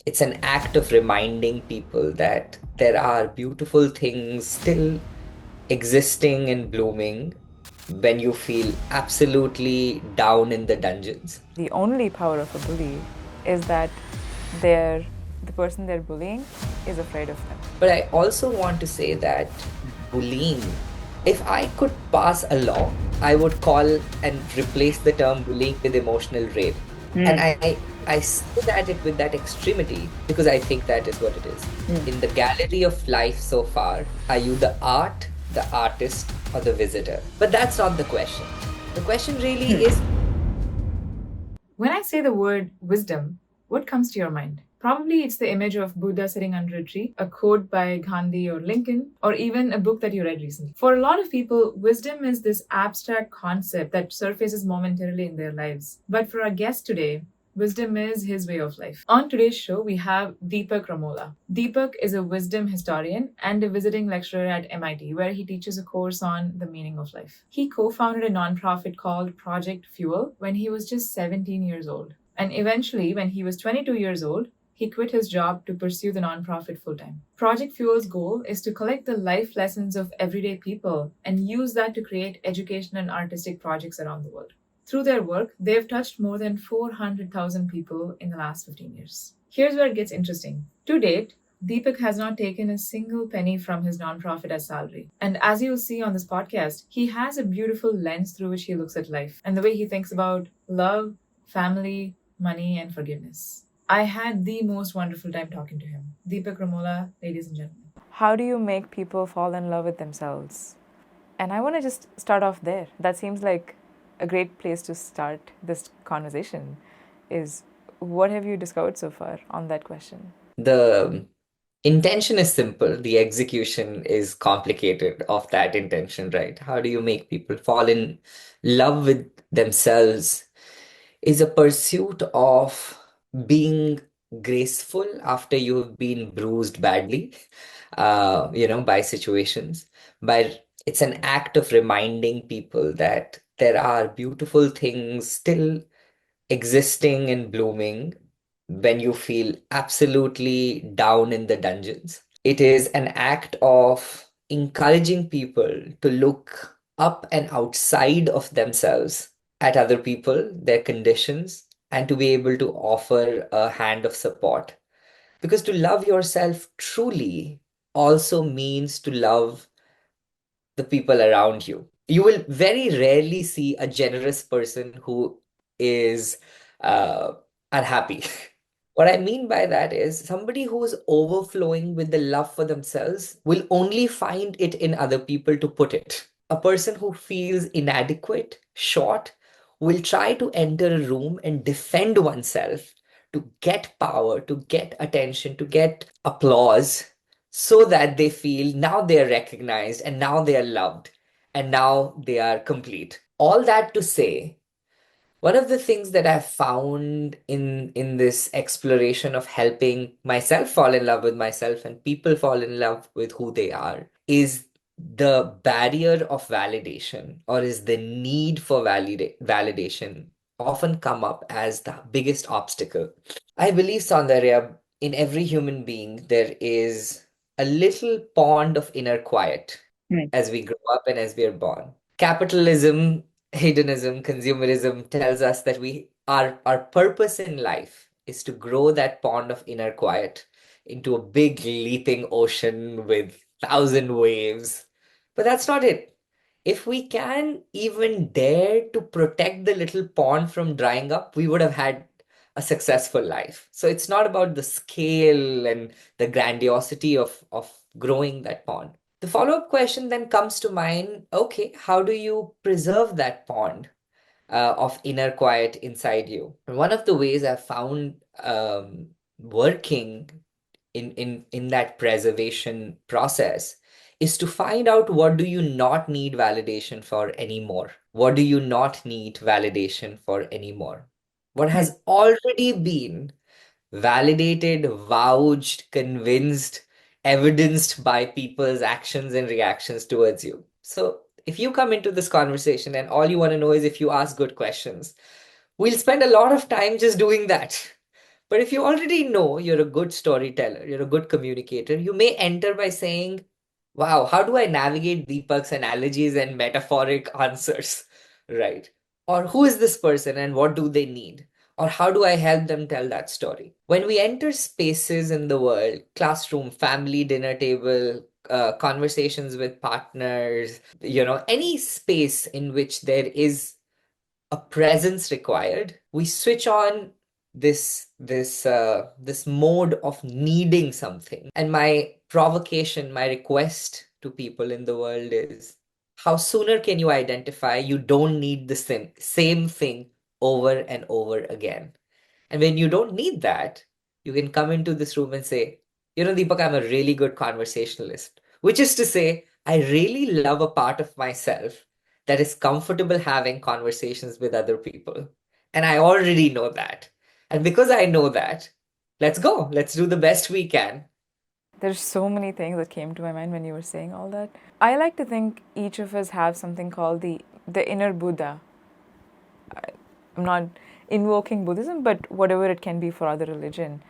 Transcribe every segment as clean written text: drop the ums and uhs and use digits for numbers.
It's an act of reminding people that there are beautiful things still existing and blooming when you feel absolutely down in the dungeons. The only power of a bully is that they're, the person they're bullying is afraid of them. But I also want to say that bullying, if I could pass a law, I would call and replace the term bullying with emotional rape. And Hmm. I say that it with that extremity because I think that is what it is. In the gallery of life so far, are you the art, the artist, or the visitor? But that's not the question. The question really is. When I say the word wisdom, what comes to your mind? Probably it's the image of Buddha sitting under a tree, a quote by Gandhi or Lincoln, or even a book that you read recently. For a lot of people, wisdom is this abstract concept that surfaces momentarily in their lives. But for our guest today, wisdom is his way of life. On today's show, we have Deepak Ramola. Deepak is a wisdom historian and a visiting lecturer at MIT, where he teaches a course on the meaning of life. He co founded a nonprofit called Project Fuel when he was just 17 years old. And eventually, when he was 22 years old, he quit his job to pursue the nonprofit full time. Project Fuel's goal is to collect the life lessons of everyday people and use that to create educational and artistic projects around the world. Through their work, they have touched more than 400,000 people in the last 15 years. Here's where it gets interesting. To date, Deepak has not taken a single penny from his nonprofit as salary. And as you'll see on this podcast, he has a beautiful lens through which he looks at life and the way he thinks about love, family, money, and forgiveness. I had the most wonderful time talking to him. Deepak Ramola, ladies and gentlemen. How do you make people fall in love with themselves? And I want to just start off there. That seems like a great place to start this conversation. Is what have you discovered so far on that question? The intention is simple, the execution is complicated of that intention, right? How do you make people fall in love with themselves is a pursuit of being graceful after you have been bruised badly, by situations. But it's an act of reminding people that there are beautiful things still existing and blooming when you feel absolutely down in the dungeons. It is an act of encouraging people to look up and outside of themselves at other people, their conditions, and to be able to offer a hand of support. Because to love yourself truly also means to love the people around you. You will very rarely see a generous person who is uh, unhappy. What I mean by that is somebody who is overflowing with the love for themselves will only find it in other people to put it. A person who feels inadequate, short, will try to enter a room and defend oneself to get power, to get attention, to get applause, so that they feel now they are recognized and now they are loved and now they are complete. All that to say, one of the things that I've found in this exploration of helping myself fall in love with myself and people fall in love with who they are is the barrier of validation, or is the need for validation often come up as the biggest obstacle. I believe, Soundarya, in every human being there is a little pond of inner quiet Hmm. as we grow up and as we are born. Capitalism, hedonism, consumerism tells us that our purpose in life is to grow that pond of inner quiet into a big leaping ocean with thousand waves. But that's not it. If we can even dare to protect the little pond from drying up, we would have had a successful life. So it's not about the scale and the grandiosity of growing that pond. The follow-up question then comes to mind, okay, how do you preserve that pond of inner quiet inside you? And one of the ways I've found working in that preservation process is to find out, what do you not need validation for anymore? What do you not need validation for anymore? What Hmm. has already been validated, vouched, convinced, evidenced by people's actions and reactions towards you. So if you come into this conversation and all you want to know is if you ask good questions, we'll spend a lot of time just doing that. But if you already know you're a good storyteller, you're a good communicator, you may enter by saying, wow, how do I navigate Deepak's analogies and metaphoric answers? Right. Or who is this person and what do they need? Or how do I help them tell that story? When we enter spaces in the world, classroom, family, dinner table, conversations with partners, any space in which there is a presence required, we switch on this mode of needing something. And my provocation, my request to people in the world is, how sooner can you identify you don't need the same thing over and over again? And when you don't need that, you can come into this room and say, Deepak, I'm a really good conversationalist. Which is to say, I really love a part of myself that is comfortable having conversations with other people. And I already know that. And because I know that, let's go. Let's do the best we can. There's so many things that came to my mind when you were saying all that. I like to think each of us have something called the inner Buddha. I'm not invoking Buddhism, but whatever it can be for other religion.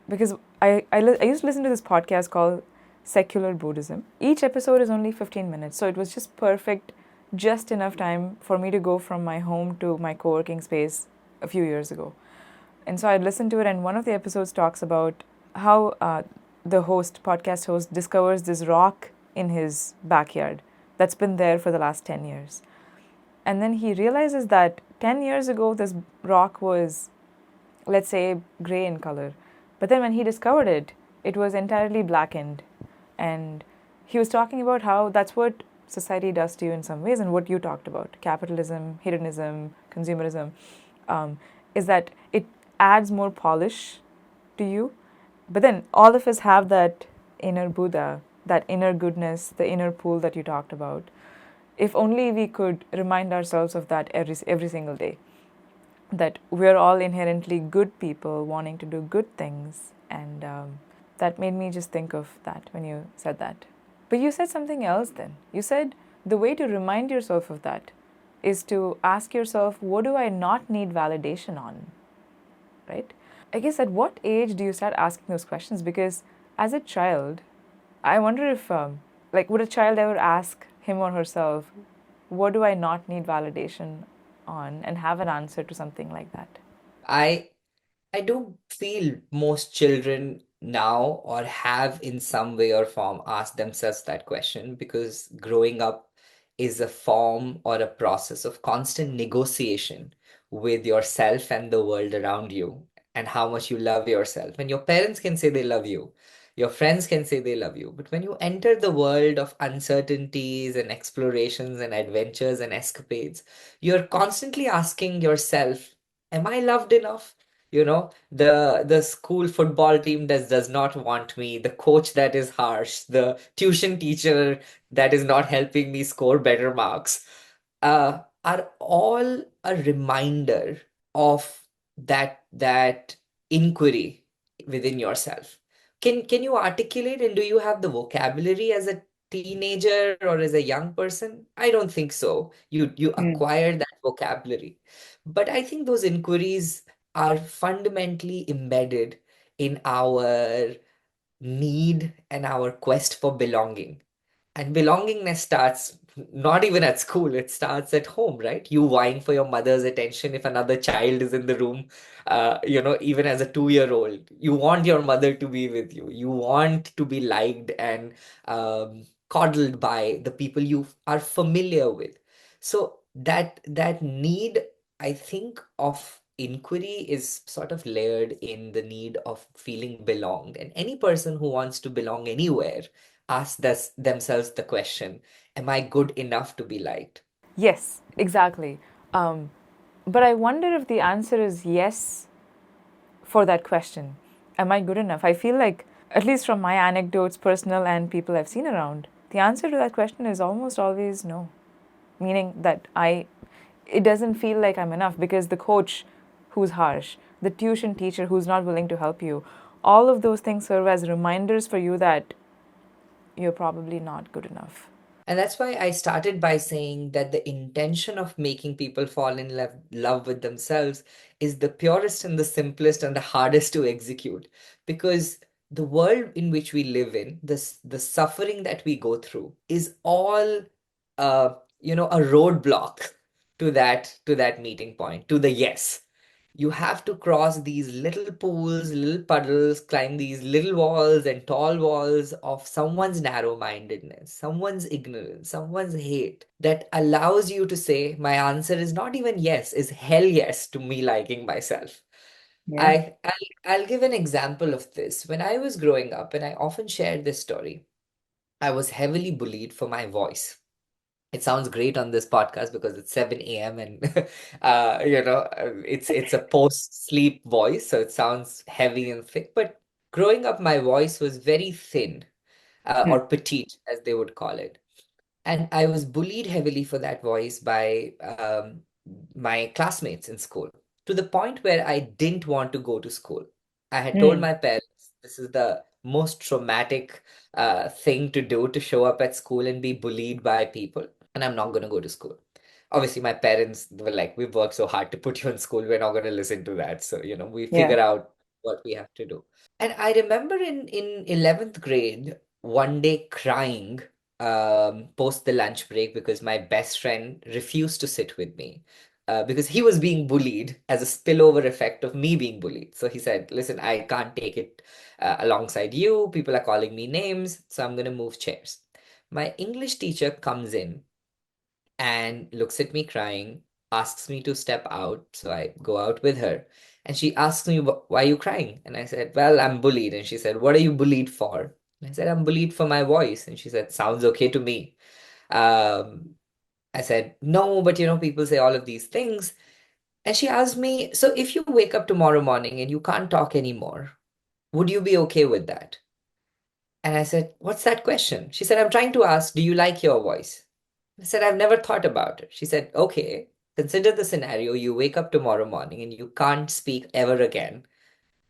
Because I used to listen to this podcast called Secular Buddhism. Each episode is only 15 minutes, so it was just perfect, just enough time for me to go from my home to my co-working space a few years ago. And so I listened to it, and one of the episodes talks about how the podcast host, discovers this rock in his backyard that's been there for the last 10 years. And then he realizes that 10 years ago, this rock was, let's say, gray in color. But then when he discovered it, it was entirely blackened. And he was talking about how that's what society does to you in some ways, and what you talked about, capitalism, hedonism, consumerism, is that it adds more polish to you. But then all of us have that inner Buddha, that inner goodness, the inner pool that you talked about. If only we could remind ourselves of that every single day, that we're all inherently good people wanting to do good things. And that made me just think of that when you said that. But you said something else then. You said the way to remind yourself of that is to ask yourself, what do I not need validation on? Right? I guess at what age do you start asking those questions? Because as a child, I wonder if, would a child ever ask him or herself, what do I not need validation on, and have an answer to something like that? I I do feel most children now or have in some way or form asked themselves that question, because growing up is a form or a process of constant negotiation with yourself and the world around you, and how much you love yourself. And your parents can say they love you, your friends can say they love you, but when you enter the world of uncertainties and explorations and adventures and escapades, you're constantly asking yourself, am I loved enough? The school football team does not want me, the coach that is harsh, the tuition teacher that is not helping me score better marks, are all a reminder of that inquiry within yourself. Can you articulate, and do you have the vocabulary as a teenager or as a young person? I don't think so. You Mm. acquire that vocabulary. But I think those inquiries are fundamentally embedded in our need and our quest for belonging. And belongingness starts not even at school, it starts at home, right? You vying for your mother's attention if another child is in the room, even as a 2-year-old. You want your mother to be with you. You want to be liked and coddled by the people you are familiar with. So that need, I think, of inquiry is sort of layered in the need of feeling belonged. And any person who wants to belong anywhere ask themselves the question, am I good enough to be liked? Yes, exactly. Um, but I wonder if the answer is yes for that question. Am I good enough? I feel like, at least from my anecdotes, personal and people I've seen around, the answer to that question is almost always no. Meaning that it doesn't feel like I'm enough, because the coach who's harsh, the tuition teacher who's not willing to help you, all of those things serve as reminders for you that you're probably not good enough. And that's why I started by saying that the intention of making people fall in love with themselves is the purest and the simplest and the hardest to execute. Because the world in which we live in, the suffering that we go through is all a roadblock to that meeting point, to the yes. You have to cross these little pools, little puddles, climb these little walls and tall walls of someone's narrow-mindedness, someone's ignorance, someone's hate that allows you to say, my answer is not even yes, is hell yes to me liking myself. Yeah. I'll give an example of this. When I was growing up, and I often share this story, I was heavily bullied for my voice. It sounds great on this podcast because it's 7 a.m. and it's a post-sleep voice, so it sounds heavy and thick. But growing up, my voice was very thin, Hmm. or petite, as they would call it. And I was bullied heavily for that voice by my classmates in school, to the point where I didn't want to go to school. I had told Hmm. my parents this is the most traumatic thing to do, to show up at school and be bullied by people, and I'm not going to go to school. Obviously, my parents were like, we've worked so hard to put you in school, we're not going to listen to that. So, we Yeah. figure out what we have to do. And I remember in 11th grade, one day crying post the lunch break because my best friend refused to sit with me because he was being bullied as a spillover effect of me being bullied. So he said, listen, I can't take it alongside you. People are calling me names, so I'm going to move chairs. My English teacher comes in and looks at me crying, asks me to step out. So I go out with her. And she asks me, why are you crying? And I said, well, I'm bullied. And she said, what are you bullied for? And I said, I'm bullied for my voice. And she said, sounds okay to me. Um, I said, no, but people say all of these things. And she asked me, so if you wake up tomorrow morning and you can't talk anymore, would you be okay with that? And I said, what's that question? She said, I'm trying to ask, do you like your voice? I said, I've never thought about it. She said, okay, consider the scenario. You wake up tomorrow morning and you can't speak ever again.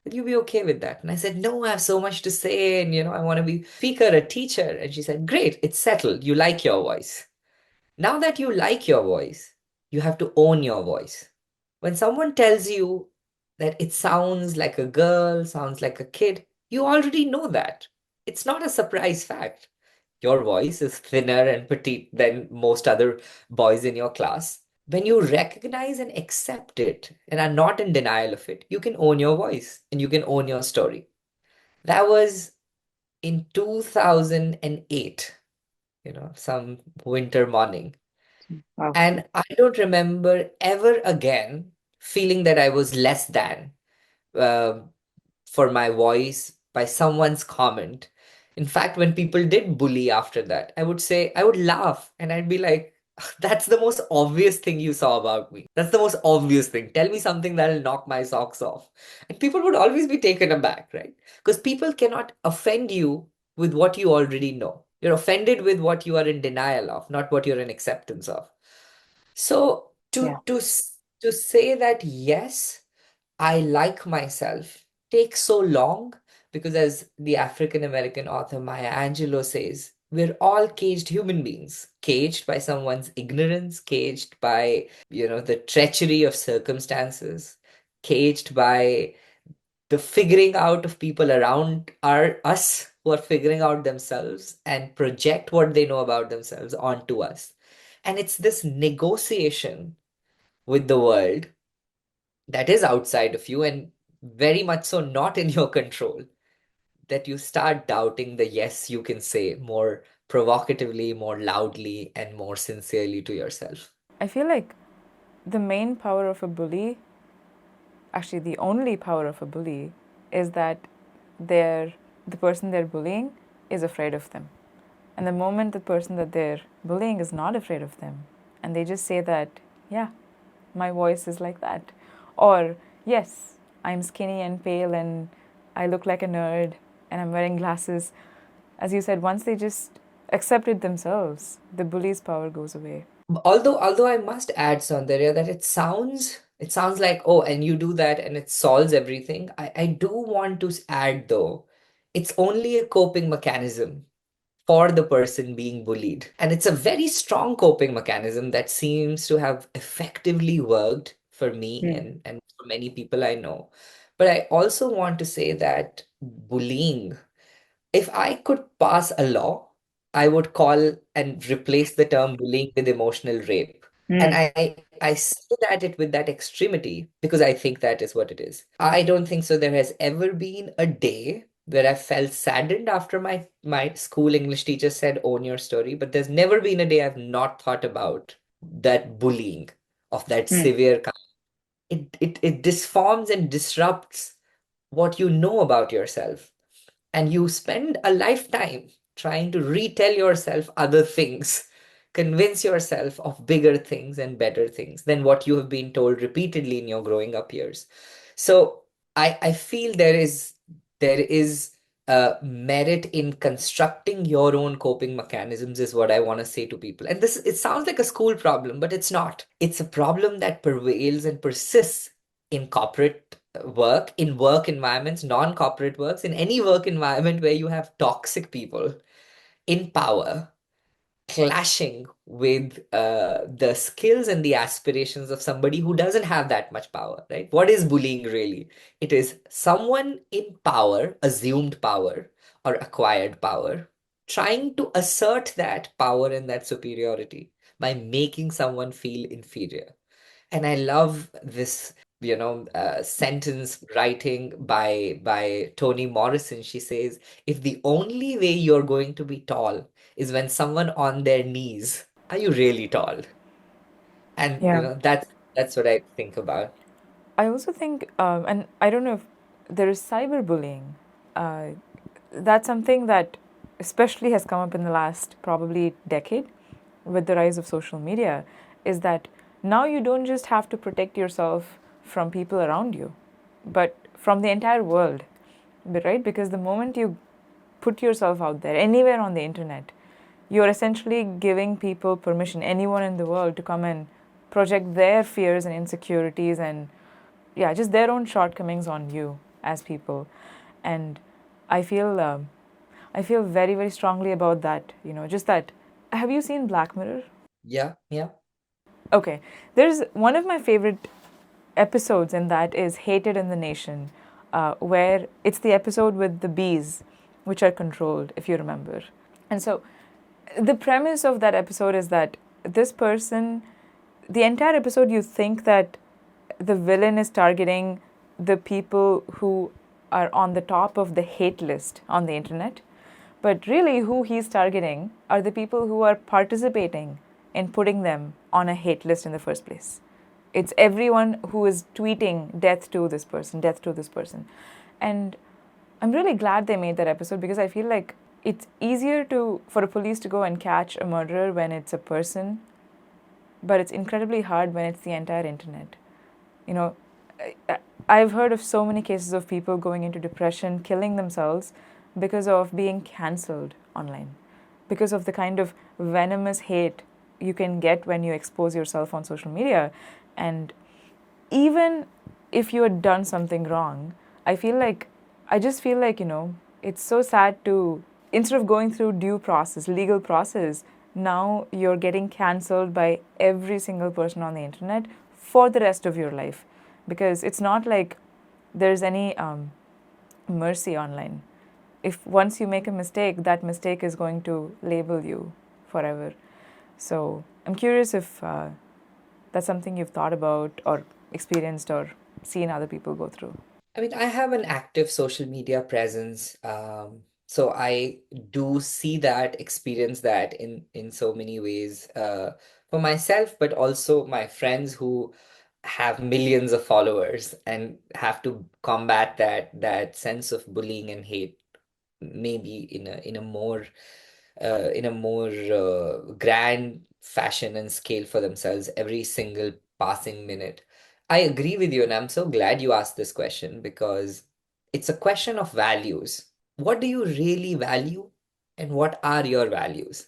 Will you be okay with that? And I said, no, I have so much to say. And, I want to be a speaker, a teacher. And she said, great, it's settled. You like your voice. Now that you like your voice, you have to own your voice. When someone tells you that it sounds like a girl, sounds like a kid, you already know that. It's not a surprise fact. Your voice is thinner and petite than most other boys in your class. When you recognize and accept it and are not in denial of it, you can own your voice and you can own your story. That was in 2008, some winter morning. Wow. And I don't remember ever again feeling that I was less than uh, for my voice by someone's comment. In fact, when people did bully after that, I would laugh and I'd be like, that's the most obvious thing you saw about me. That's the most obvious thing. Tell me something that'll knock my socks off. And people would always be taken aback, right? Because people cannot offend you with what you already know. You're offended with what you are in denial of, not what you're in acceptance of. So Yeah. to say that yes, I like myself takes so long because, as the African American author Maya Angelou says, we're all caged human beings, caged by someone's ignorance, caged by, the treachery of circumstances, caged by the figuring out of people around us who are figuring out themselves and project what they know about themselves onto us. And it's this negotiation with the world that is outside of you and very much so not in your control, that you start doubting the yes you can say more provocatively, more loudly, and more sincerely to yourself. I feel like the main power of a bully, actually the only power of a bully, is that the person they're bullying is afraid of them. And the moment the person that they're bullying is not afraid of them, and they just say that, yeah, my voice is like that, or yes, I'm skinny and pale and I look like a nerd and I'm wearing glasses. As you said, once they just accept it themselves, the bully's power goes away. Although I must add, Soundarya, that it sounds like, oh, and you do that and it solves everything. I do want to add though, it's only a coping mechanism for the person being bullied. And it's a very strong coping mechanism that seems to have effectively worked for me Hmm. and for many people I know. But I also want to say that bullying, if I could pass a law, I would call and replace the term bullying with emotional rape. And Hmm. I say that it with that extremity because I think that is what it is. I don't think so there has ever been a day where I felt saddened after my school English teacher said own your story, but there's never been a day I've not thought about that bullying of that Hmm. severe kind. It disforms and disrupts what you know about yourself, and you spend a lifetime trying to retell yourself other things, convince yourself of bigger things and better things than what you have been told repeatedly in your growing up years. So I feel there is merit in constructing your own coping mechanisms is what I want to say to people. And this, it sounds like a school problem, but it's not. It's a problem that prevails and persists in corporate work, in work environments, non-corporate works, in any work environment where you have toxic people in power clashing with the skills and the aspirations of somebody who doesn't have that much power, right? What is bullying really? It is someone in power, assumed power or acquired power, trying to assert that power and that superiority by making someone feel inferior. And I love this, sentence writing by Toni Morrison. She says, if the only way you're going to be tall is when someone on their knees, are you really tall? And Yeah. that's what I think about. I also think, and I don't know if there is cyberbullying. Uh, that's something that especially has come up in the last probably decade with the rise of social media, is that now you don't just have to protect yourself from people around you, but from the entire world, right? Because the moment you put yourself out there anywhere on the internet, you're essentially giving people permission, anyone in the world, to come and project their fears and insecurities and, yeah, just their own shortcomings on you as people. And I feel I feel very, very strongly about that. Just that. Have you seen Black Mirror? Yeah, yeah. Okay, there's one of my favorite episodes, and that is Hated in the Nation, where it's the episode with the bees, which are controlled, if you remember. And so the premise of that episode is that this person, the entire episode, you think that the villain is targeting the people who are on the top of the hate list on the internet. But really, who he's targeting are the people who are participating in putting them on a hate list in the first place. It's everyone who is tweeting death to this person, death to this person. And I'm really glad they made that episode, because I feel like it's easier for a police to go and catch a murderer when it's a person, but it's incredibly hard when it's the entire internet. You know, I've heard of so many cases of people going into depression, killing themselves because of being cancelled online, because of the kind of venomous hate you can get when you expose yourself on social media. And even if you had done something wrong, I just feel like, it's so sad to, instead of going through due process, legal process, now you're getting cancelled by every single person on the internet for the rest of your life. Because it's not like there's any mercy online. If once you make a mistake, that mistake is going to label you forever. So I'm curious if that's something you've thought about or experienced or seen other people go through. I mean, I have an active social media presence, so I do see that, experience that in so many ways, for myself, but also my friends who have millions of followers and have to combat that sense of bullying and hate, maybe in a more grand fashion and scale for themselves every single passing minute. I agree with you, and I'm so glad you asked this question because it's a question of values. What do you really value, and what are your values?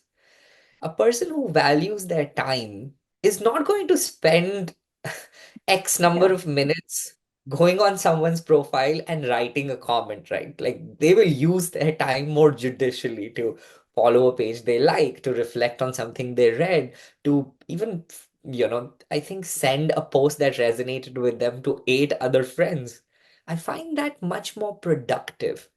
A person who values their time is not going to spend X number Yeah. of minutes going on someone's profile and writing a comment, right? Like they will use their time more judicially to follow a page they like, to reflect on something they read, to even, I think send a post that resonated with them to 8 other friends. I find that much more productive.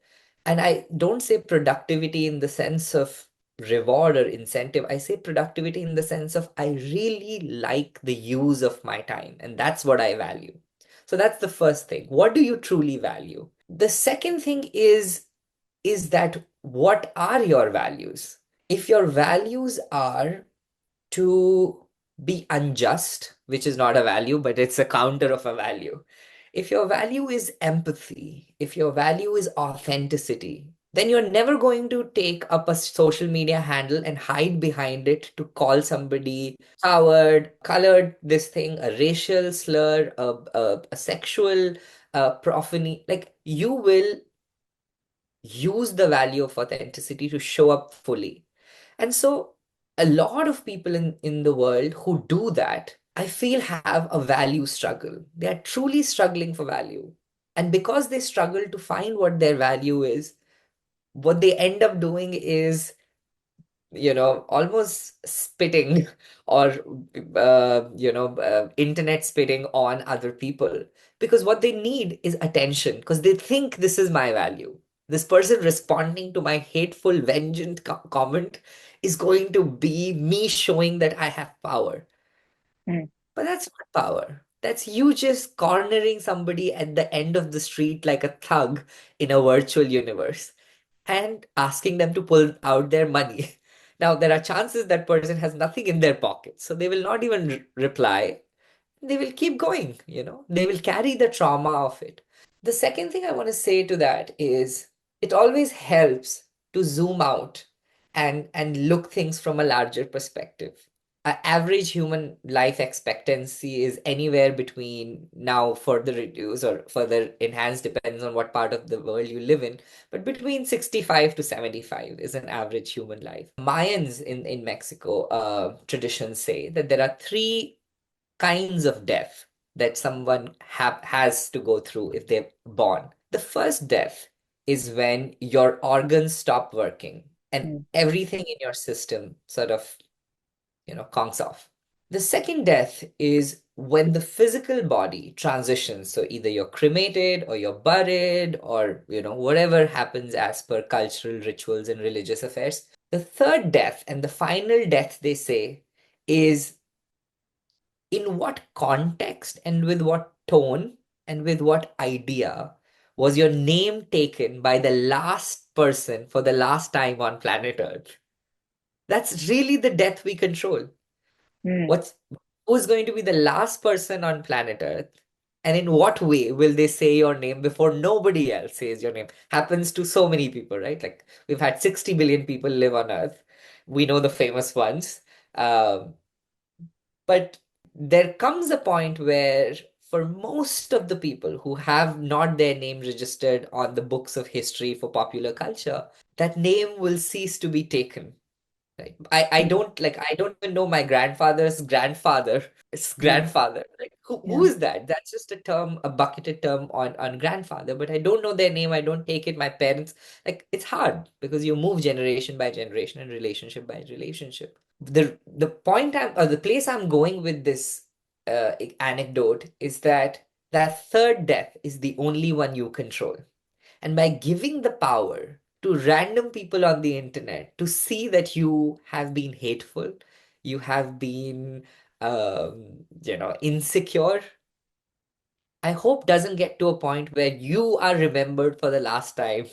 And I don't say productivity in the sense of reward or incentive. I say productivity in the sense of I really like the use of my time, and that's what I value. So that's the first thing. What do you truly value? The second thing is that what are your values? If your values are to be unjust, which is not a value, but it's a counter of a value. If your value is empathy, if your value is authenticity, then you're never going to take up a social media handle and hide behind it to call somebody coward, colored, this thing, a racial slur, a sexual profany. Like, you will use the value of authenticity to show up fully. And so a lot of people in the world who do that, I feel, have a value struggle. They are truly struggling for value. And because they struggle to find what their value is, what they end up doing is, almost spitting or, internet spitting on other people. Because what they need is attention, because they think this is my value. This person responding to my hateful, vengeance comment is going to be me showing that I have power. Mm. But that's not power. That's you just cornering somebody at the end of the street like a thug in a virtual universe and asking them to pull out their money. Now, there are chances that person has nothing in their pocket, so they will not even reply. They will keep going, they will carry the trauma of it. The second thing I want to say to that is it always helps to zoom out and look things from a larger perspective. Average human life expectancy is anywhere between, now further reduced or further enhanced, depends on what part of the world you live in, but between 65 to 75 is an average human life. Mayans in Mexico traditions say that there are three kinds of death that someone has to go through if they're born. The first death is when your organs stop working and Mm. everything in your system sort of, conks off. The second death is when the physical body transitions. So either you're cremated or you're buried or, whatever happens as per cultural rituals and religious affairs. The third death and the final death, they say, is in what context and with what tone and with what idea was your name taken by the last person for the last time on planet Earth? That's really the death we control. Mm. What's who's going to be the last person on planet Earth? And in what way will they say your name before nobody else says your name? Happens to so many people, right? Like, we've had 60 billion people live on Earth. We know the famous ones. Um, But there comes a point where, for most of the people who have not their name registered on the books of history for popular culture, that name will cease to be taken. Right? I Mm. don't like I don't even know my grandfather's grandfather's Yeah. grandfather. Like, who Yeah. is that? That's just a term, a bucketed term on grandfather, but I don't know their name. I don't take it. My parents, like, it's hard because you move generation by generation and relationship by relationship. The point the place I'm going with this anecdote is that third death is the only one you control. And by giving the power to random people on the internet to see that you have been hateful, you have been, insecure, I hope doesn't get to a point where you are remembered for the last time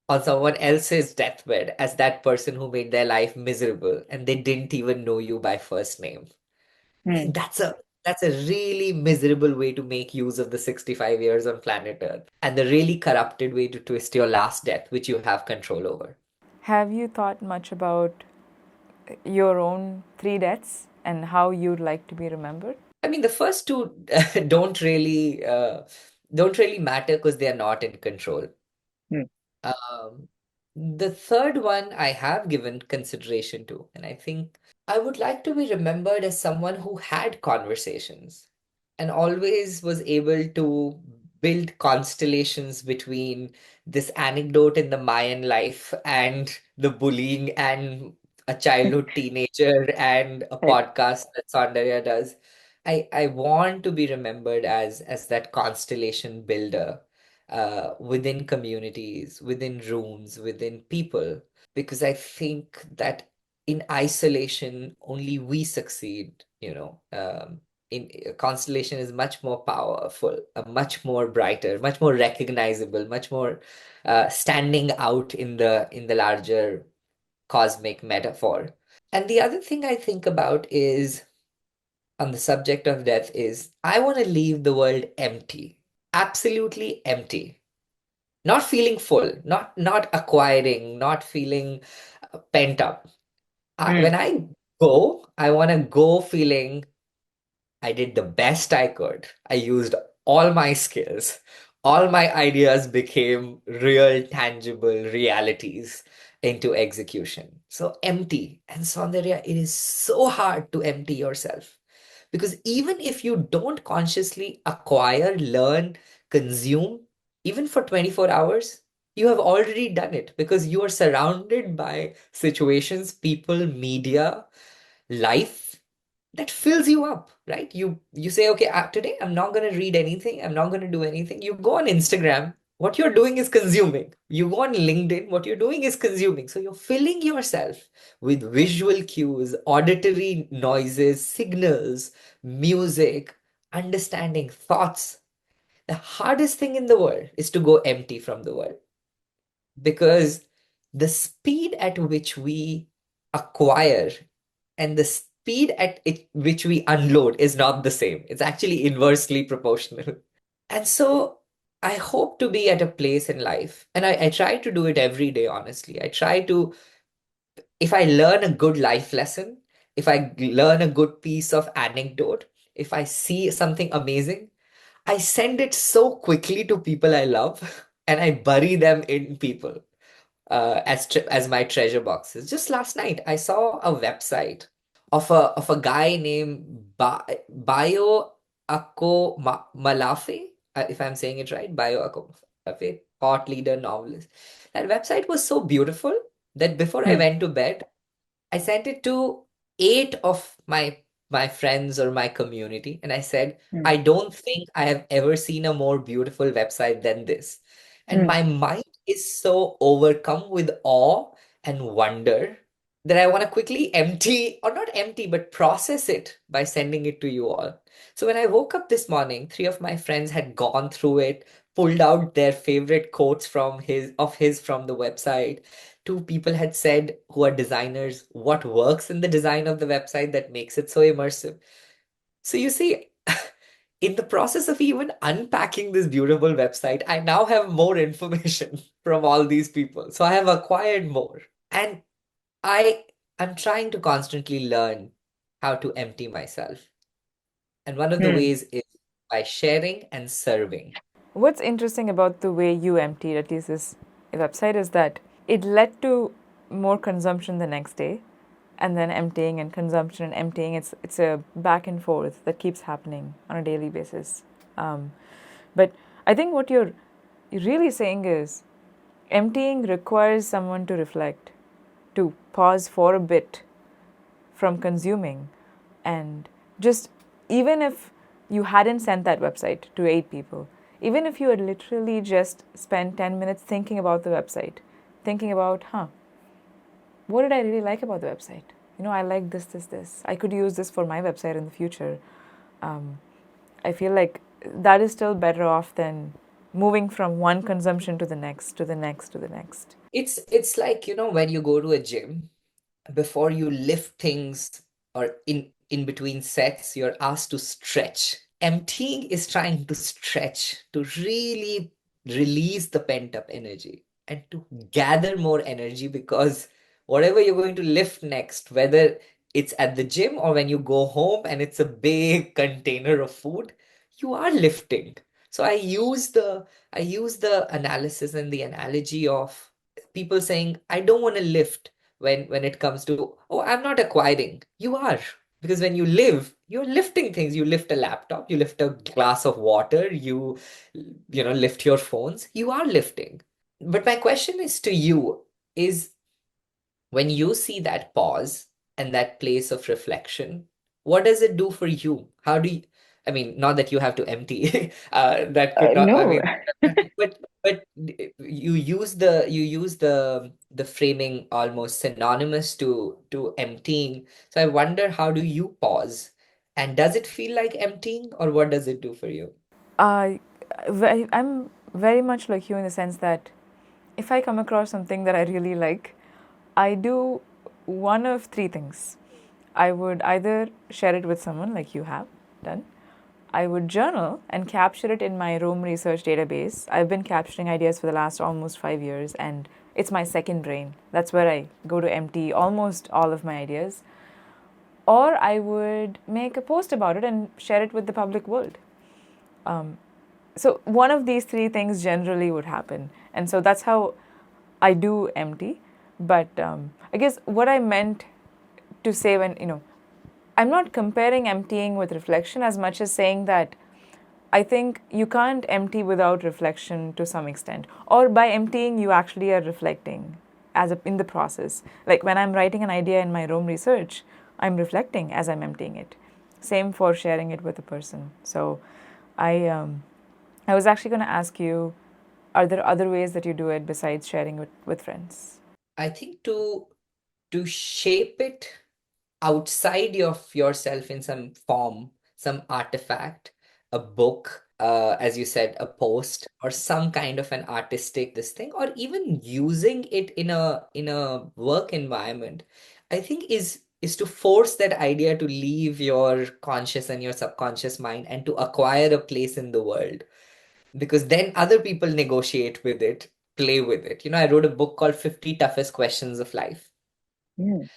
on someone else's deathbed as that person who made their life miserable and they didn't even know you by first name. I Mm. think that's a really miserable way to make use of the 65 years on planet Earth, and the really corrupted way to twist your last death, which you have control over. Have you thought much about your own three deaths and how you'd like to be remembered? I mean, the first two don't really matter because they are not in control. Mm. Um, the third one I have given consideration to, and I think I would like to be remembered as someone who had conversations and always was able to build constellations between this anecdote in the Mayan life and the bullying and a childhood teenager and a Right. podcast that Soundarya does. I want to be remembered as that constellation builder within communities, within rooms, within people, because I think that in isolation only we succeed, in constellation is much more powerful, much more brighter, much more recognizable, much more standing out in the larger cosmic metaphor. And the other thing I think about is on the subject of death is I want to leave the world empty, absolutely empty, not feeling full, not acquiring, not feeling pent up. Hmm. When I go, I want to go feeling I did the best I could. I used all my skills. All my ideas became real, tangible realities into execution. So empty. And Soundarya, it is so hard to empty yourself. Because even if you don't consciously acquire, learn, consume, even for 24 hours, you have already done it because you are surrounded by situations, people, media, life that fills you up, right? You say, okay, today I'm not going to read anything, I'm not going to do anything. You go on Instagram, what you're doing is consuming. You go on LinkedIn, what you're doing is consuming. So you're filling yourself with visual cues, auditory noises, signals, music, understanding, thoughts. The hardest thing in the world is to go empty from the world because the speed at which we acquire and the speed which we unload is not the same. It's actually inversely proportional. And so I hope to be at a place in life, and I try to do it every day, honestly. I try to, if I learn a good life lesson, if I learn a good piece of anecdote, if I see something amazing, I send it so quickly to people I love and I bury them in people as my treasure boxes. Just last night, I saw a website of a guy named Bayo Ako Malafe, if I'm saying it right, Bayo Ako Malafe, thought leader, novelist. That website was so beautiful that before I Hmm. went to bed, I sent it to eight of my friends or my community, and I said, Hmm. I don't think I have ever seen a more beautiful website than this. And Hmm. my mind is so overcome with awe and wonder that I want to quickly empty, or not empty, but process it by sending it to you all. So when I woke up this morning, three of my friends had gone through it, pulled out their favorite quotes from his from the website. Two people had said, who are designers, what works in the design of the website that makes it so immersive. So you see, in the process of even unpacking this beautiful website, I now have more information from all these people. So I have acquired more. And I am trying to constantly learn how to empty myself. And one of the Hmm. ways is by sharing and serving. What's interesting about the way you emptied at least this website is that it led to more consumption the next day, and then emptying and consumption and emptying. It's a back and forth that keeps happening on a daily basis. But I think what you're really saying is emptying requires someone to reflect, to pause for a bit from consuming, and just, even if you hadn't sent that website to 8 people, even if you had literally just spent 10 minutes thinking about the website, thinking about, what did I really like about the website? I like this. I could use this for my website in the future. Um, I feel like that is still better off than moving from one consumption to the next, to the next, to the next. It's like, when you go to a gym, before you lift things or in between sets, you're asked to stretch. Emptying is trying to stretch, to really release the pent up energy and to gather more energy because whatever you're going to lift next, whether it's at the gym or when you go home and it's a big container of food, you are lifting. So I use the analysis and the analogy of people saying, I don't want to lift when it comes to, oh, I'm not acquiring. You are, Because when you live, you're lifting things. You lift a laptop, you lift a glass of water, you lift your phones. You are lifting. But my question is to you is when you see that pause and that place of reflection, what does it do for you? How do you, I mean, not that you have to empty, that could not, I No. mean, but you use the framing almost synonymous to emptying. So I wonder, how do you pause? And does it feel like emptying, or what does it do for you? I, I'm very much like you in the sense that if I come across something that I really like, I do one of three things. I would either share it with someone like you have done. I would journal and capture it in my Rome research database. I've been capturing ideas for the last almost 5 years, and it's my second brain. That's where I go to empty almost all of my ideas. Or I would make a post about it and share it with the public world. So one of these three things generally would happen, and so that's how I do empty. But I guess what I meant to say when I'm not comparing emptying with reflection as much as saying that I think you can't empty without reflection to some extent, or by emptying you actually are reflecting in the process. Like when I'm writing an idea in my Rome research, I'm reflecting as I'm emptying it. Same for sharing it with a person. So I was actually going to ask you, are there other ways that you do it besides sharing with friends? I think to shape it outside of yourself in some form, some artifact, a book, as you said, a post, or some kind of an artistic this thing, or even using it in a work environment, I think is to force that idea to leave your conscious and your subconscious mind and to acquire a place in the world. Because then other people negotiate with it, play with it. I wrote a book called 50 Toughest Questions of Life. Mm,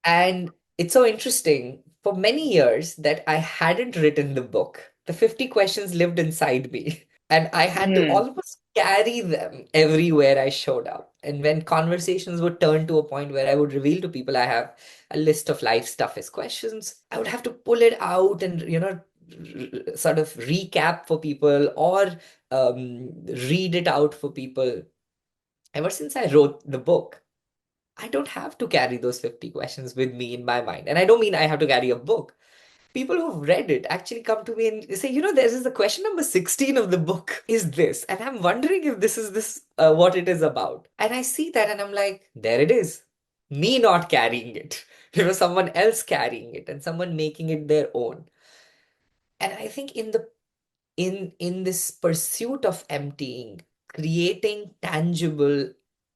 And it's so interesting. For many years that I hadn't written the book, the 50 questions lived inside me. And I had to mm, almost carry them everywhere I showed up. And when conversations would turn to a point where I would reveal to people I have a list of life's toughest questions, I would have to pull it out and, sort of recap for people or read it out for people. Ever since I wrote the book, I don't have to carry those 50 questions with me in my mind. And I don't mean I have to carry a book. People who've read it actually come to me and say, this is the question number 16 of the book is this. And I'm wondering if this is what it is about. And I see that and I'm like, there it is. Me not carrying it. Someone else carrying it and someone making it their own. And I think in this pursuit of emptying, creating tangible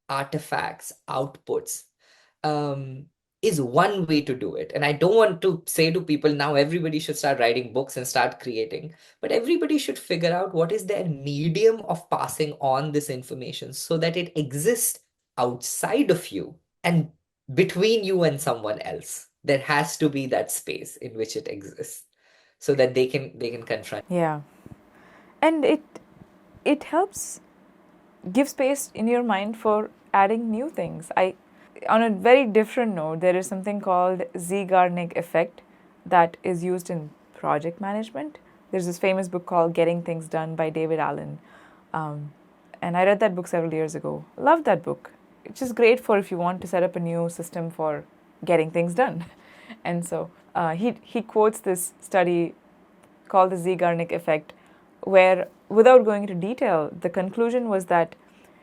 artifacts, outputs, um, is one way to do it. And I don't want to say to people now everybody should start writing books and start creating, but everybody should figure out what is their medium of passing on this information so that it exists outside of you and between you and someone else. There has to be that space in which it exists so that they can confront. Yeah, and it helps give space in your mind for adding new things. On a very different note, there is something called Zeigarnik effect that is used in project management. There's this famous book called Getting Things Done by David Allen. And I read that book several years ago. Loved that book. It's just great for if you want to set up a new system for getting things done. And so he quotes this study called the Zeigarnik effect, where, without going into detail, the conclusion was that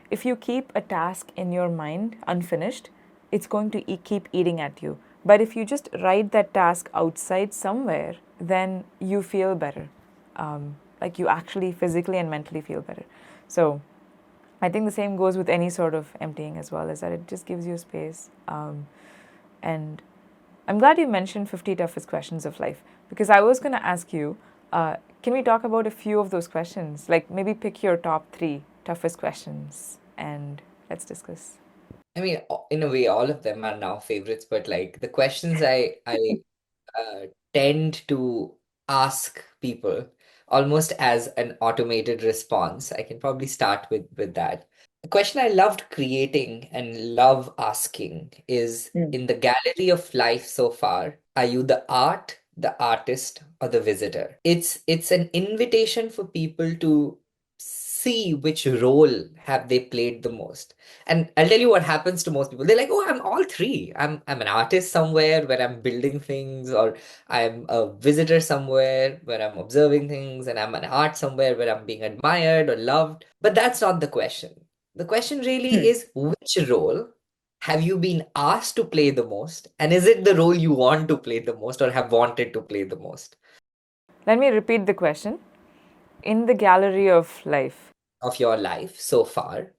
if you keep a task in your mind unfinished, it's going to keep eating at you. But if you just write that task outside somewhere, then you feel better. Like you actually physically and mentally feel better. So I think the same goes with any sort of emptying as well, is that it just gives you space. And I'm glad you mentioned 50 toughest questions of life, because I was going to ask you, can we talk about a few of those questions? Like maybe pick your top 3 toughest questions and let's discuss. I mean, in a way, all of them are now favorites, but like the questions I tend to ask people almost as an automated response. I can probably start with that. The question I loved creating and love asking is, mm, in the gallery of life so far, Are you the art, the artist, or the visitor? It's an invitation for people to see which role have they played the most. And I'll tell you what happens to most people. They're like, oh, I'm all three. I'm an artist somewhere where I'm building things, or I'm a visitor somewhere where I'm observing things, and I'm an art somewhere where I'm being admired or loved. But that's not the question. The question really Hmm. is, which role have you been asked to play the most? And is it the role you want to play the most or have wanted to play the most Let me repeat the question. In the gallery of life, of your life so far?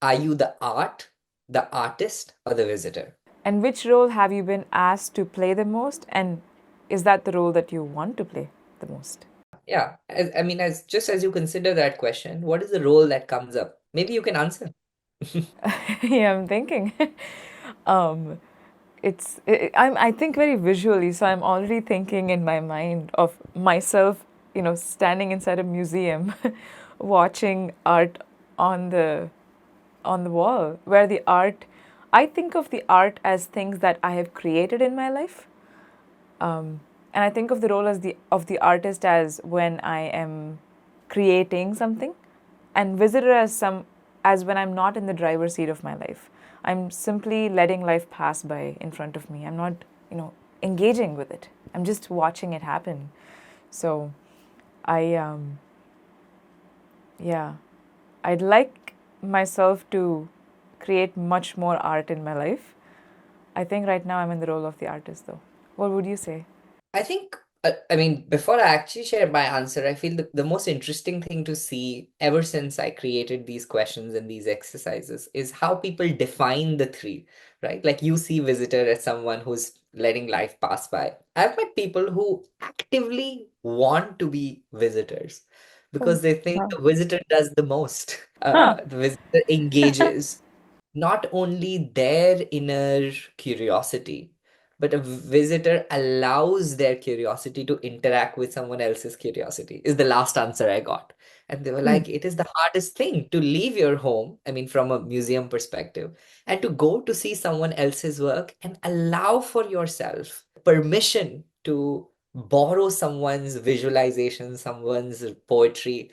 Are you the art, the artist, or the visitor? and which role have you been asked to play the most? And is that the role that you want to play the most? Yeah. I mean, as just as you consider that question, what is the role that comes up? Maybe you can answer. Yeah, I'm thinking. um, I think very visually, so I'm already thinking in my mind of myself, standing inside a museum, watching art on the on the wall, where the art, I think of the art as things that I have created in my life, and I think of the role as the artist as when I am creating something, and visitor as when I'm not in the driver's seat of my life. I'm simply letting life pass by in front of me. I'm not, engaging with it. I'm just watching it happen. So, I yeah, I'd like myself to create much more art in my life. I think right now I'm in the role of the artist, though. What would you say? I think, I mean, before I actually share my answer, I feel the most interesting thing to see ever since I created these questions and these exercises is how people define the three, right? Like you see visitor as someone who's letting life pass by. I've met people who actively want to be visitors Oh, because they think wow. the visitor does the most. Huh. The visitor engages not only their inner curiosity, but a visitor allows their curiosity to interact with someone else's curiosity, is the last answer I got. And they were Hmm. like, it is the hardest thing to leave your home, I mean, from a museum perspective, and to go to see someone else's work and allow for yourself permission to borrow someone's visualization, someone's poetry,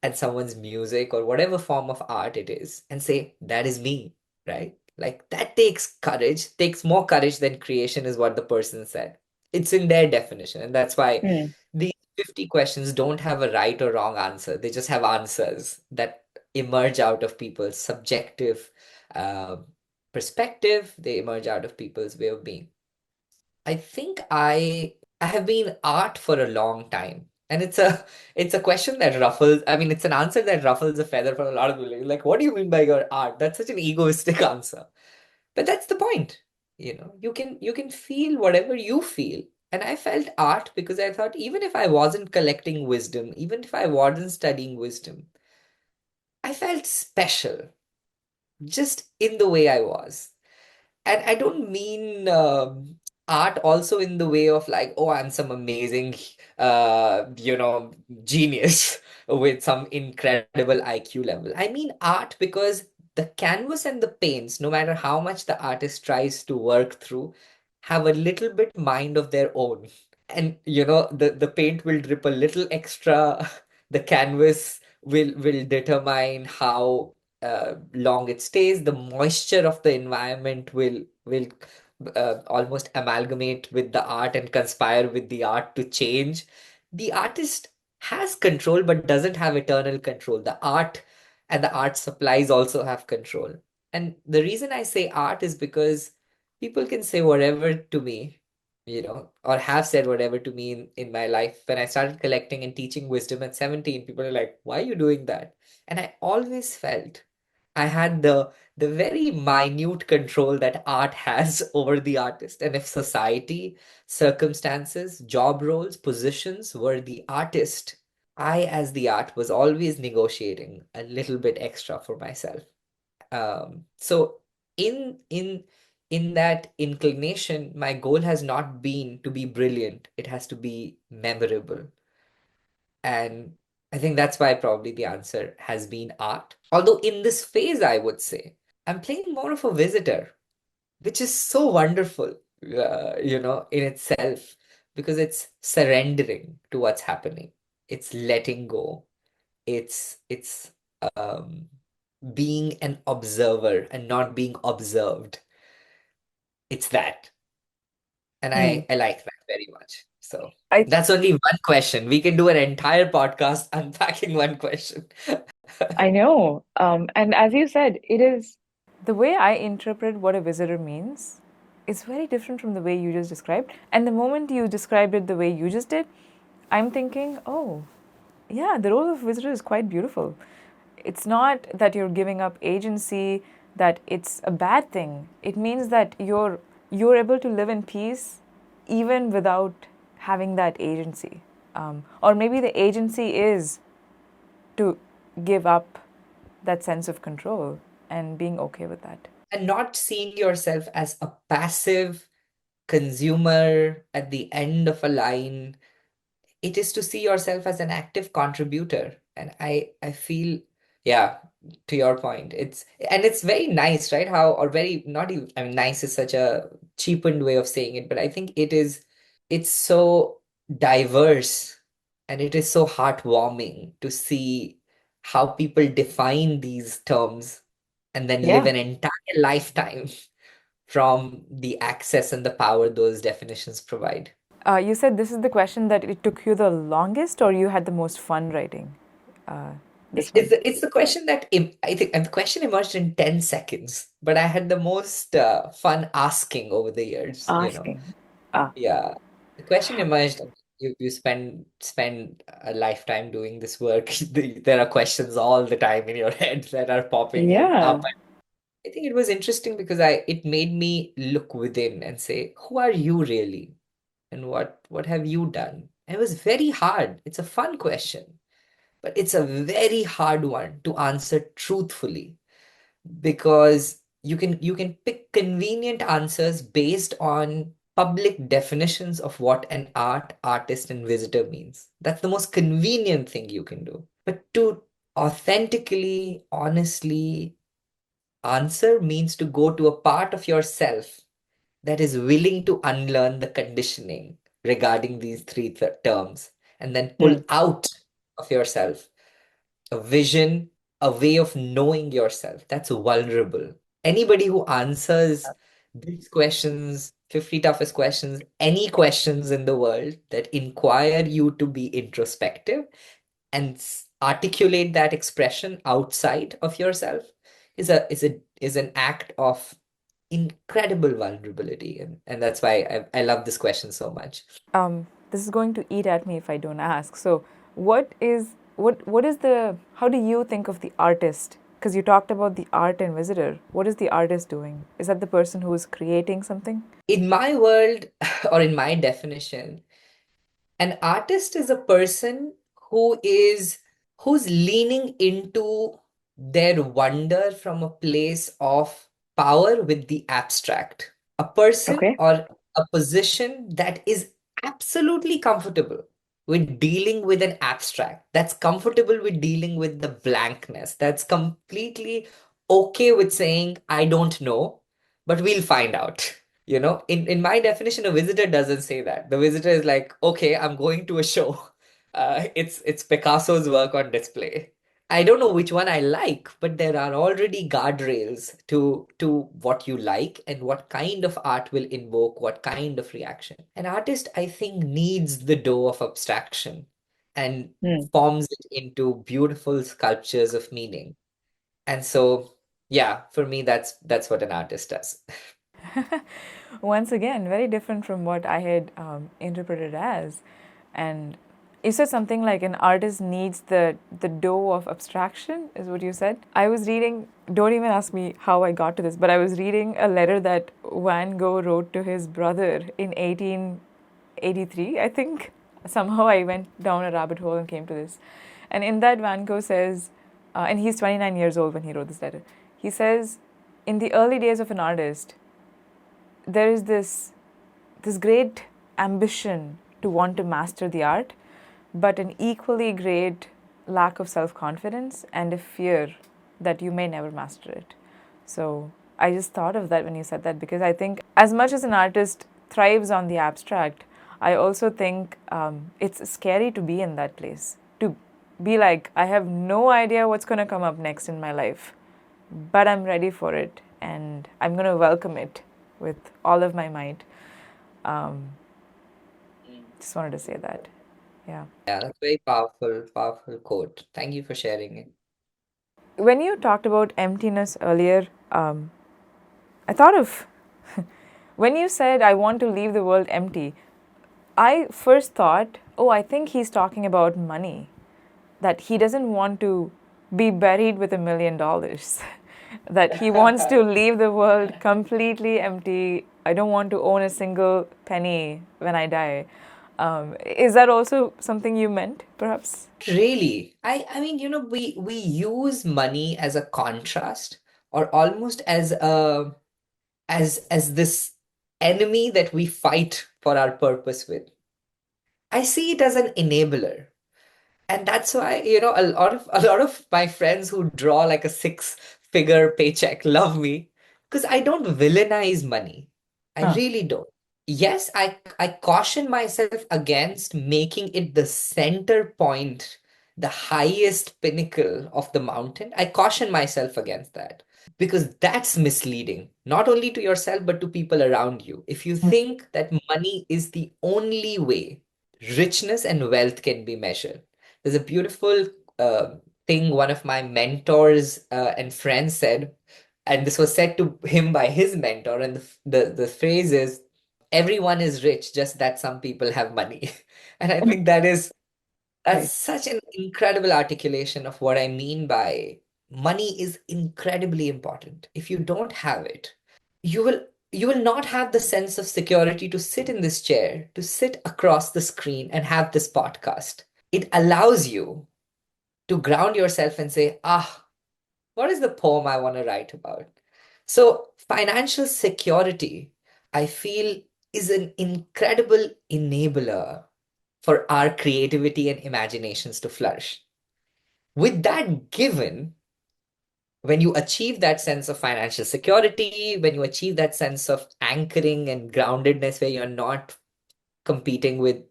and someone's music or whatever form of art it is, and say, that is me, right? Like that takes courage, takes more courage than creation, is what the person said. It's in their definition. And that's why Hmm. these 50 questions don't have a right or wrong answer. They just have answers that emerge out of people's subjective um perspective. They emerge out of people's way of being. I think I have been art for a long time. And it's a question that ruffles, I mean, it's an answer that ruffles a feather for a lot of people. Like, what do you mean by your art? That's such an egoistic answer. But that's the point. You can feel whatever you feel. And I felt art because I thought even if I wasn't collecting wisdom, even if I wasn't studying wisdom, I felt special just in the way I was. And I don't mean art also in the way of like, oh, I'm some amazing, genius with some incredible IQ level. I mean art because the canvas and the paints, no matter how much the artist tries to work through, have a little bit mind of their own. And the paint will drip a little extra. The canvas will determine how long it stays. The moisture of the environment will almost amalgamate with the art and conspire with the art to change. The artist has control but doesn't have eternal control. The art and the art supplies also have control. And the reason I say art is because people can say whatever to me, or have said whatever to me in my life. When I started collecting and teaching wisdom at 17, people are like, why are you doing that? And I always felt I had the very minute control that art has over the artist. And if society, circumstances, job roles, positions were the artist, I, as the art, was always negotiating a little bit extra for myself. So in that inclination, my goal has not been to be brilliant. It has to be memorable. And I think that's why probably the answer has been art. Although in this phase, I would say I'm playing more of a visitor, which is so wonderful in itself, because it's surrendering to what's happening. It's letting go. It's um, being an observer and not being observed. It's that. And Hmm. I like that very much. So I that's only one question. We can do an entire podcast unpacking one question. I know. And as you said, it is. The way I interpret what a visitor means is very different from the way you just described. And the moment you described it the way you just did, I'm thinking, oh, yeah, the role of visitor is quite beautiful. It's not that you're giving up agency, that it's a bad thing. It means that you're able to live in peace even without having that agency. Or maybe the agency is to give up that sense of control and being okay with that. And not seeing yourself as a passive consumer at the end of a line. It is to see yourself as an active contributor. And I feel, yeah, to your point, it's very nice, right? How, or very, not even, I mean, nice is such a cheapened way of saying it, but I think it's so diverse, and it is so heartwarming to see how people define these terms and then live Yeah. an entire lifetime from the access and the power those definitions provide. You said this is the question that it took you the longest, or you had the most fun writing this one? It's the question that I think, and the question emerged in 10 seconds, but I had the most fun asking over the years. Asking. Ah, Yeah. The question emerged. You spend a lifetime doing this work. There are questions all the time in your head that are popping in yeah. up. I think it was interesting because it made me look within and say, who are you really? And what have you done? And it was very hard. It's a fun question, but it's a very hard one to answer truthfully, because you can pick convenient answers based on public definitions of what an artist, and visitor means. That's the most convenient thing you can do. But to authentically, honestly answer means to go to a part of yourself that is willing to unlearn the conditioning regarding these three terms, and then pull Hmm. out of yourself a vision, a way of knowing yourself that's vulnerable. Anybody who answers these questions, 50 toughest questions, any questions in the world that inquire you to be introspective and articulate that expression outside of yourself, is an act of incredible vulnerability. And that's why I love this question so much. This is going to eat at me if I don't ask. So, what is the how do you think of the artist? Because you talked about the art and visitor. What is the artist doing? Is that the person who is creating something? In my world, or in my definition, an artist is a person who is who's leaning into their wonder from a place of power with the abstract. A person Okay. or a position that is absolutely comfortable with dealing with an abstract, that's comfortable with dealing with the blankness, that's completely okay with saying, I don't know, but we'll find out. In my definition, a visitor doesn't say that. The visitor is like, okay, I'm going to a show. It's Picasso's work on display. I don't know which one I like, but there are already guardrails to what you like and what kind of art will invoke what kind of reaction. An artist, I think, needs the dough of abstraction and Hmm. forms it into beautiful sculptures of meaning. And so, yeah, for me, that's what an artist does. Once again, very different from what I had interpreted as. And you said something like an artist needs the dough of abstraction, is what you said. I was reading, don't even ask me how I got to this, but I was reading a letter that Van Gogh wrote to his brother in 1883, I think. Somehow I went down a rabbit hole and came to this. And in that, Van Gogh says, and he's 29 years old when he wrote this letter, he says, in the early days of an artist, there is this great ambition to want to master the art, but an equally great lack of self-confidence and a fear that you may never master it. So I just thought of that when you said that, because I think as much as an artist thrives on the abstract, I also think it's scary to be in that place. To be like, I have no idea what's going to come up next in my life, but I'm ready for it and I'm going to welcome it with all of my might. Just wanted to say that. Yeah. Yeah, that's very powerful, powerful quote. Thank you for sharing it. When you talked about emptiness earlier, I thought of when you said, I want to leave the world empty, I first thought, oh, I think he's talking about money, that he doesn't want to be buried with $1 million, that he wants to leave the world completely empty. I don't want to own a single penny when I die. Is that also something you meant, perhaps? Really, I mean, we use money as a contrast or almost as as this enemy that we fight for our purpose with. I see it as an enabler. And that's why, a lot of my friends who draw like a six-figure paycheck love me because I don't villainize money. I Huh. really don't. Yes, I caution myself against making it the center point, the highest pinnacle of the mountain. I caution myself against that because that's misleading, not only to yourself, but to people around you. If you think that money is the only way richness and wealth can be measured, there's a beautiful thing one of my mentors and friends said, and this was said to him by his mentor, and the phrase is, everyone is rich, just that some people have money. And I think that's Right. such an incredible articulation of what I mean by money is incredibly important. If you don't have it, you will you will not have the sense of security to sit in this chair, to sit across the screen and have this podcast. It allows you to ground yourself and say, what is the poem I want to write about? So, financial security, I feel, is an incredible enabler for our creativity and imaginations to flourish. With that given, when you achieve that sense of financial security, when you achieve that sense of anchoring and groundedness where you're not competing with,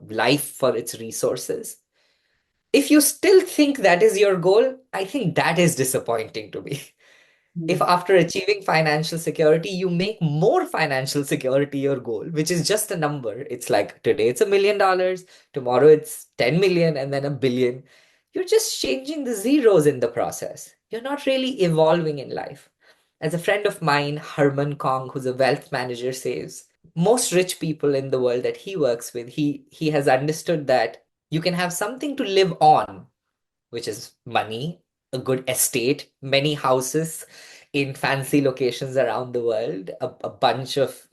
life for its resources, if you still think that is your goal, I think that is disappointing to me. If after achieving financial security, you make more financial security your goal, which is just a number, it's like today it's $1 million, tomorrow it's 10 million, and then a billion. You're just changing the zeros in the process. You're not really evolving in life. As a friend of mine, Herman Kong, who's a wealth manager, says, most rich people in the world that he works with, he has understood that you can have something to live on, which is money, a good estate, many houses in fancy locations around the world, a bunch of,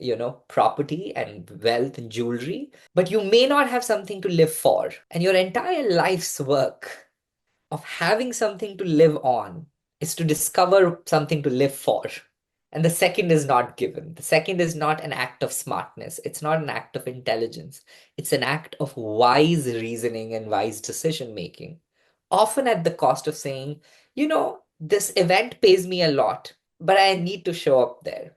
property and wealth and jewelry. But you may not have something to live for. And your entire life's work of having something to live on is to discover something to live for. And the second is not given. The second is not an act of smartness. It's not an act of intelligence. It's an act of wise reasoning and wise decision making. Often at the cost of saying, this event pays me a lot, but I need to show up there.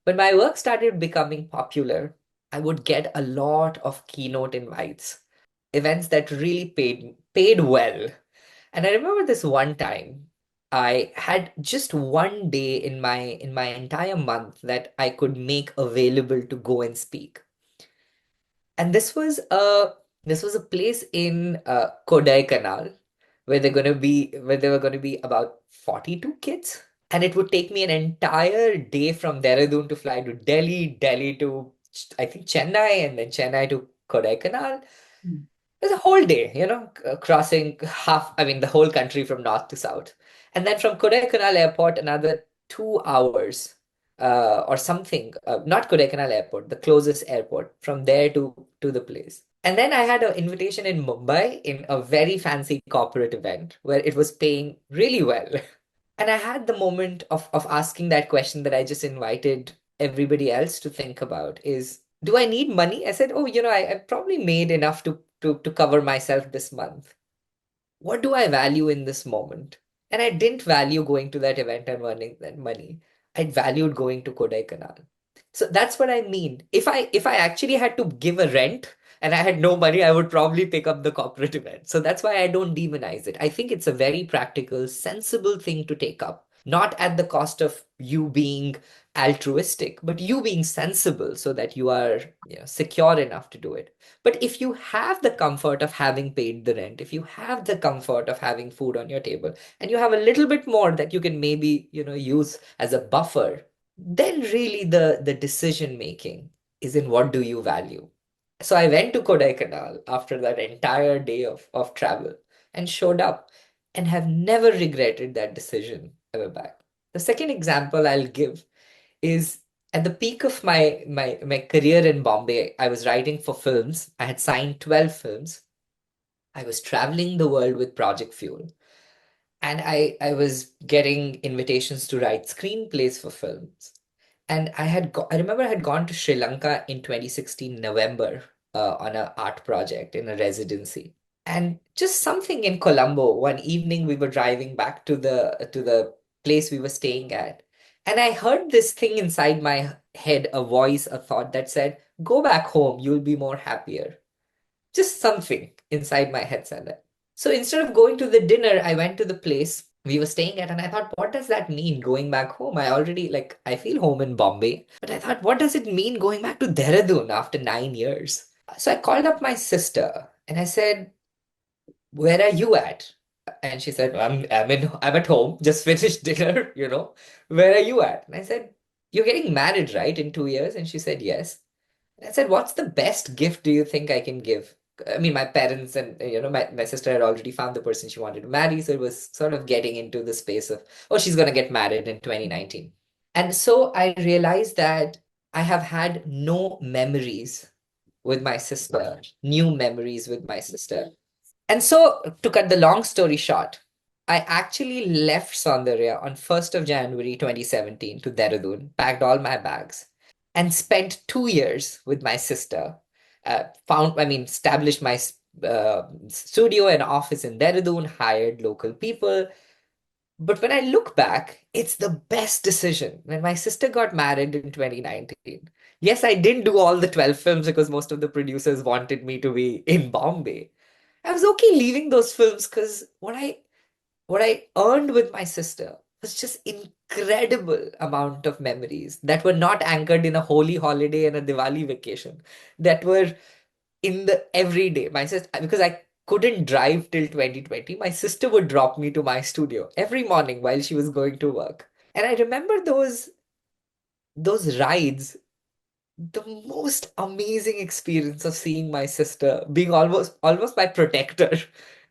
When my work started becoming popular, I would get a lot of keynote invites, events that really paid well. And I remember this one time, I had just one day in my entire month that I could make available to go and speak. And this was a place in Kodaikanal where there were gonna be about 42 kids. And it would take me an entire day from Dehradun to fly to Delhi, Delhi to I think Chennai, and then Chennai to Kodaikanal. It was a whole day, crossing I mean, the whole country from north to south. And then from Kodaikanal Airport, another 2 hours or something. Not Kodaikanal Airport, the closest airport, from there to the place. And then I had an invitation in Mumbai in a very fancy corporate event where it was paying really well. And I had the moment of asking that question that I just invited everybody else to think about is, do I need money? I said, oh, I probably made enough to cover myself this month. What do I value in this moment? And I didn't value going to that event and earning that money. I valued going to Kodaikanal. So that's what I mean. If I actually had to give a rent and I had no money, I would probably pick up the corporate event. So that's why I don't demonize it. I think it's a very practical, sensible thing to take up, not at the cost of you being altruistic, but you being sensible so that you are, secure enough to do it. But if you have the comfort of having paid the rent, if you have the comfort of having food on your table, and you have a little bit more that you can maybe, use as a buffer, then really the decision making is in what do you value. So I went to Kodaikanal after that entire day of travel and showed up and have never regretted that decision ever back. The second example I'll give is at the peak of my career in Bombay. I was writing for films. I had signed 12 films. I was traveling the world with Project Fuel. And I was getting invitations to write screenplays for films. And I remember I had gone to Sri Lanka in 2016 November on an art project in a residency. And just something in Colombo, one evening we were driving back to the place we were staying at. And I heard this thing inside my head, a voice, a thought that said, "Go back home, you'll be more happier." Just something inside my head said that. So instead of going to the dinner, I went to the place we were staying at, and I thought, what does that mean going back home? I already, like, I feel home in Bombay, but I thought, what does it mean going back to Dehradun after 9 years? So I called up my sister and I said, "Where are you at?" And she said, I'm at home, just finished dinner, Where are you at?" And I said, "You're getting married, right, in 2 years?" And she said, "Yes." I said, "What's the best gift do you think I can give?" I mean, my parents and, my sister had already found the person she wanted to marry. So it was sort of getting into the space of, oh, she's going to get married in 2019. And so I realized that I have had no memories with my sister, new memories with my sister. And so, to cut the long story short, I actually left Soundarya on 1st of January 2017 to Dehradun, packed all my bags, and spent 2 years with my sister. Established my studio and office in Dehradun, hired local people. But when I look back, it's the best decision. When my sister got married in 2019, yes, I didn't do all the 12 films because most of the producers wanted me to be in Bombay. I was okay leaving those films because what I earned with my sister was just incredible amount of memories that were not anchored in a holy holiday and a Diwali vacation, that were in the everyday. My sister, because I couldn't drive till 2020, my sister would drop me to my studio every morning while she was going to work. And I remember those rides, the most amazing experience of seeing my sister being almost my protector,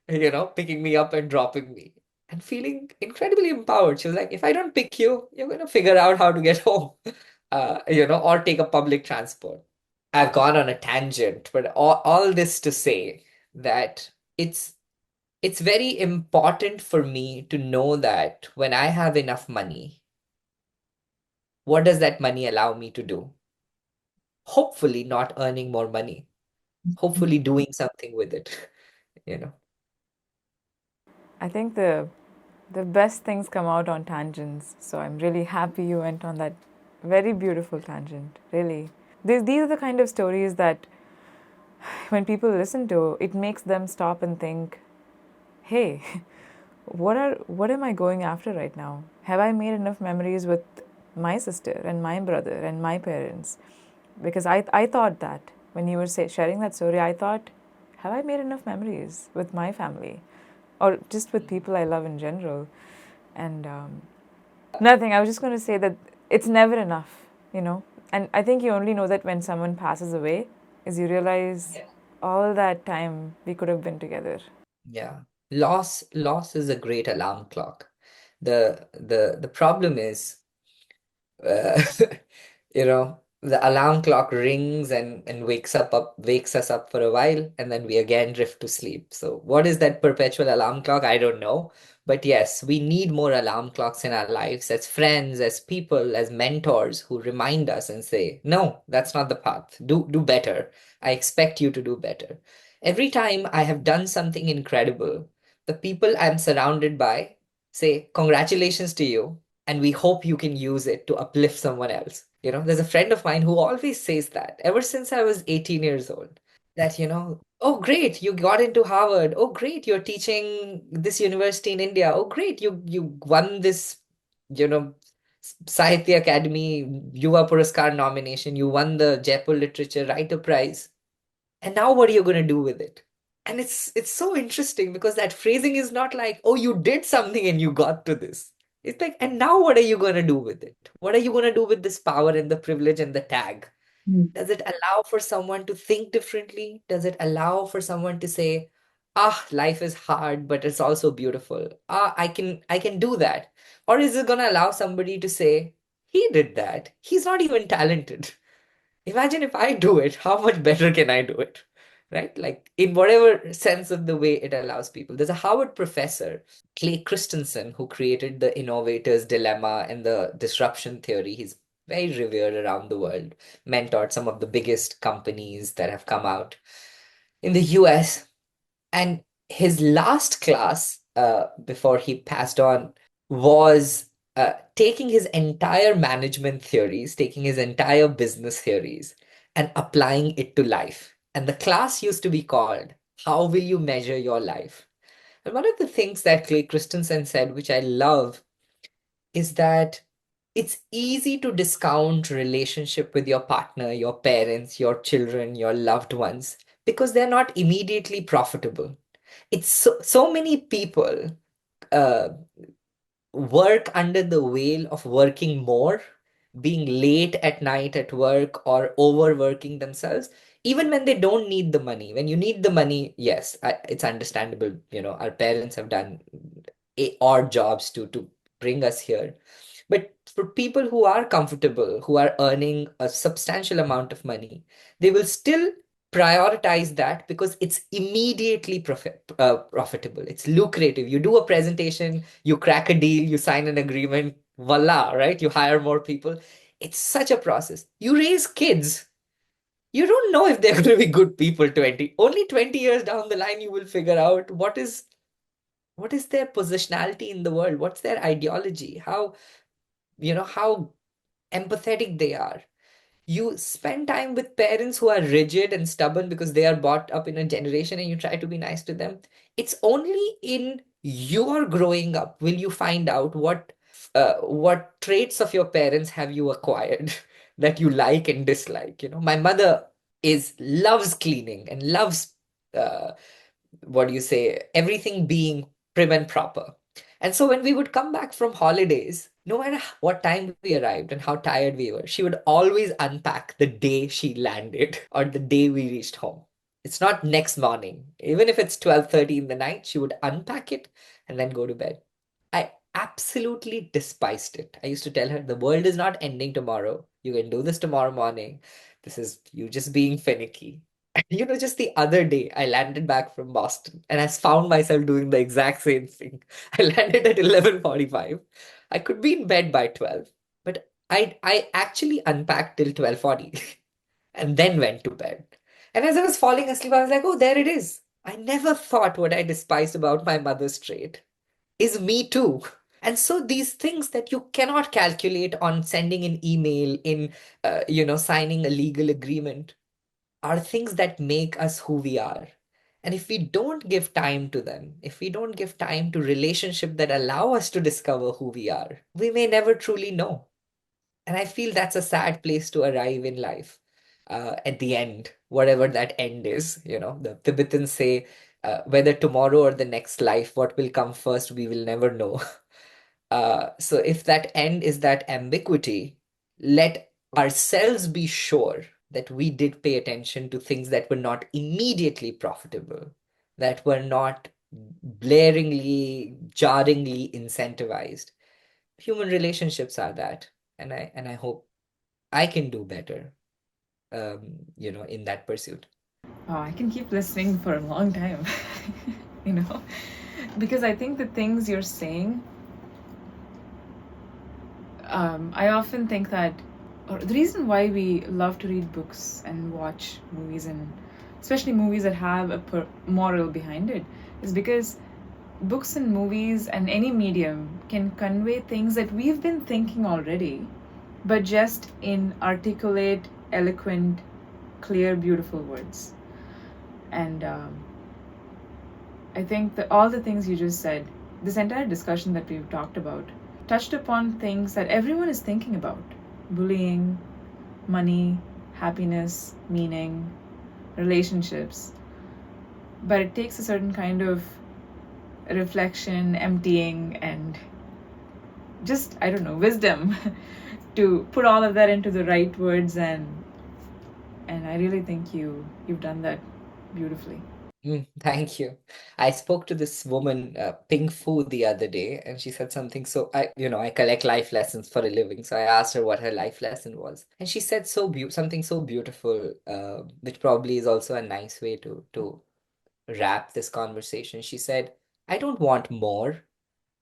picking me up and dropping me and feeling incredibly empowered. She was like, "If I don't pick you, you're going to figure out how to get home, or take a public transport." I've gone on a tangent, but all this to say that it's it's very important for me to know that when I have enough money, what does that money allow me to do? Hopefully not earning more money, hopefully doing something with it, you know. I think the best things come out on tangents. So I'm really happy you went on that very beautiful tangent. Really, these are the kind of stories that when people listen to, it makes them stop and think, "Hey, what am I going after right now? Have I made enough memories with my sister and my brother and my parents?" Because I thought that when you were sharing that story, I thought, have I made enough memories with my family, or just with people I love in general? And nothing. I was just going to say that it's never enough. And I think you only know that when someone passes away, is you realize Yeah. all that time we could have been together. Yeah. Loss is a great alarm clock. The problem is, uh, the alarm clock rings and wakes us up for a while, and then we again drift to sleep. So what is that perpetual alarm clock? I don't know. But yes, we need more alarm clocks in our lives as friends, as people, as mentors who remind us and say, "No, that's not the path. Do better. I expect you to do better." Every time I have done something incredible, the people I'm surrounded by say, "Congratulations to you. and we hope you can use it to uplift someone else. There's a friend of mine who always says that ever since I was 18 years old, that, oh, great, you got into Harvard. Oh, great, you're teaching this university in India. Oh, great, you won this, you know, Sahitya Academy Yuva Puraskar nomination. You won the Jaipur Literature Writer Prize. And now what are you going to do with it? And it's so interesting because that phrasing is not like, oh, you did something and you got to this. It's like, and now what are you going to do with it? What are you going to do with this power and the privilege and the tag? Mm. Does it allow for someone to think differently? Does it allow for someone to say, life is hard, but it's also beautiful. I can do that. Or is it going to allow somebody to say, he did that. He's not even talented. Imagine if I do it, how much better can I do it? Right? Like in whatever sense of the way it allows people. There's a Harvard professor, Clay Christensen, who created the innovator's dilemma and the disruption theory. He's very revered around the world, mentored some of the biggest companies that have come out in the US. And his last class, before he passed on, was taking his entire management theories, taking his entire business theories, and applying it to life. And the class used to be called How Will You Measure Your Life? And one of the things that Clay Christensen said, which I love, is that it's easy to discount relationship with your partner, your parents, your children, your loved ones, because they're not immediately profitable. It's so many people uh, work under the veil of working more, being late at night at work, or overworking themselves, even when they don't need the money. When you need the money, yes, it's understandable. Our parents have done odd jobs to bring us here. But for people who are comfortable, who are earning a substantial amount of money, they will still prioritize that because it's immediately profitable. It's lucrative. You do a presentation, you crack a deal, you sign an agreement, voila, right? You hire more people. It's such a process. You raise kids. You don't know if they're going to be good people only 20 years down the line, you will figure out what is their positionality in the world, what's their ideology, how empathetic they are. You spend time with parents who are rigid and stubborn because they are brought up in a generation and you try to be nice to them. It's only in your growing up will you find out what traits of your parents have you acquired that you like and dislike. My mother is loves cleaning and loves uh, what do you say, everything being prim and proper. And so when we would come back from holidays, no matter what time we arrived and how tired we were, she would always unpack the day she landed or the day we reached home. It's not next morning. Even if it's 12:30 in the night, she would unpack it and then go to bed. I absolutely despised it. I used to tell her, the world is not ending tomorrow. You can do this tomorrow morning. This is you just being finicky. Just the other day, I landed back from Boston and I found myself doing the exact same thing. I landed at 11:45. I could be in bed by 12, but I actually unpacked till 12:40 and then went to bed. And as I was falling asleep, I was like, oh, there it is. I never thought what I despised about my mother's trait is me too. And so these things that you cannot calculate on sending an email, in signing a legal agreement, are things that make us who we are. And if we don't give time to them, if we don't give time to relationships that allow us to discover who we are, we may never truly know. And I feel that's a sad place to arrive in life. At the end, whatever that end is, the Tibetans say, whether tomorrow or the next life, what will come first, we will never know. So if that end is that ambiguity, let ourselves be sure that we did pay attention to things that were not immediately profitable, that were not blaringly, jarringly incentivized. Human relationships are that, and I hope I can do better, in that pursuit. Oh, I can keep listening for a long time, you know, because I think the things you're saying, I often think that, or the reason why we love to read books and watch movies, and especially movies that have a moral behind it, is because books and movies and any medium can convey things that we've been thinking already, but just in articulate, eloquent, clear, beautiful words. And I think that all the things you just said, this entire discussion that we've talked about, touched upon things that everyone is thinking about: bullying, money, happiness, meaning, relationships. But it takes a certain kind of reflection, emptying, and just, I don't know, wisdom to put all of that into the right words, and I really think you've done that beautifully. Thank you. I spoke to this woman, Ping Fu, the other day, and she said something. So I collect life lessons for a living. So I asked her what her life lesson was, and she said something so beautiful, which probably is also a nice way to wrap this conversation. She said, "I don't want more.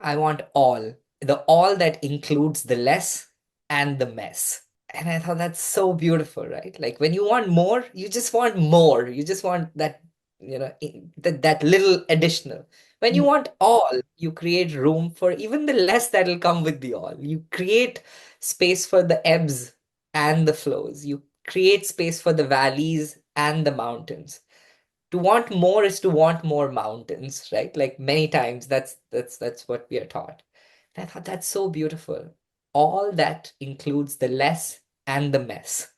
I want all. The all that includes the less and the mess." And I thought that's so beautiful, right? Like when you want more, you just want more. You just want that, that little additional. When you want all, you create room for even the less that'll come with the all. You create space for the ebbs and the flows. You create space for the valleys and the mountains. To want more is to want more mountains, right? Like many times that's what we are taught. And I thought that's so beautiful. All that includes the less and the mess.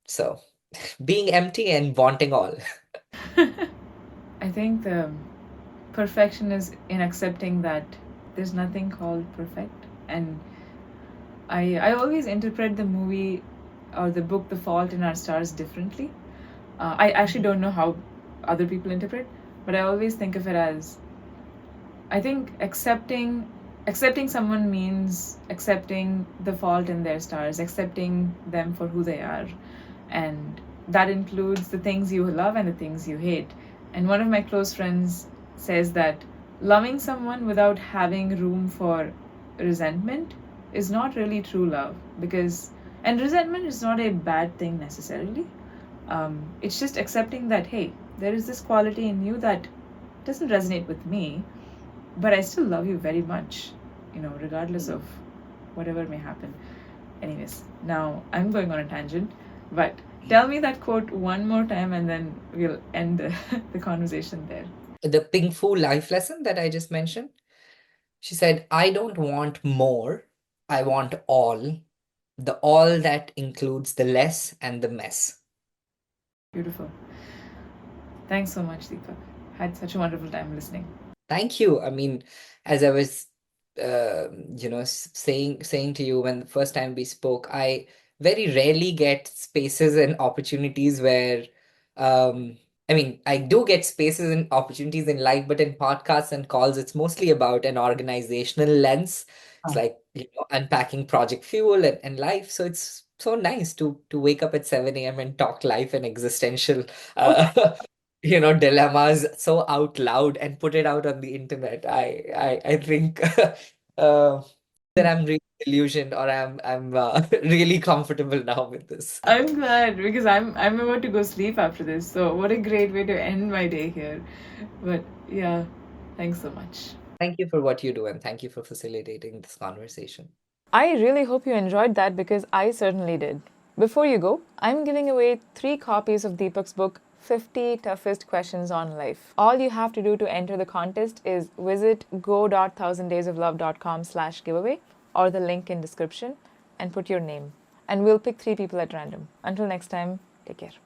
So being empty and wanting all. I think the perfection is in accepting that there's nothing called perfect. And I always interpret the movie or the book The Fault in Our Stars differently. I actually don't know how other people interpret, but I always think of it as, I think accepting someone means accepting the fault in their stars, accepting them for who they are. And that includes the things you love and the things you hate. And one of my close friends says that loving someone without having room for resentment is not really true love, because, and resentment is not a bad thing necessarily. It's just accepting that, hey, there is this quality in you that doesn't resonate with me, but I still love you very much, regardless of whatever may happen. Anyways, now I'm going on a tangent, but tell me that quote one more time and then we'll end the conversation there. The Ping Fu life lesson that I just mentioned, she said, I don't want more. I want all. The all that includes the less and the mess. Beautiful. Thanks so much, Deepak. Had such a wonderful time listening. Thank you. I mean, as I was, saying to you when the first time we spoke, I very rarely get spaces and opportunities where, um, I mean, I do get spaces and opportunities in life, but in podcasts and calls, it's mostly about an organizational lens. It's like, unpacking Project Fuel and life. So it's so nice to wake up at 7 a.m. and talk life and existential dilemmas so out loud and put it out on the internet. I think that I'm really delusioned, or I'm really comfortable now with this. I'm glad, because I'm about to go sleep after this. So what a great way to end my day here. But yeah, thanks so much. Thank you for what you do, and thank you for facilitating this conversation. I really hope you enjoyed that, because I certainly did. Before you go, I'm giving away 3 copies of Deepak's book, 50 Toughest Questions on Life. All you have to do to enter the contest is visit go.thousanddaysoflove.com/giveaway or the link in description and put your name. And we'll pick 3 people at random. Until next time, take care.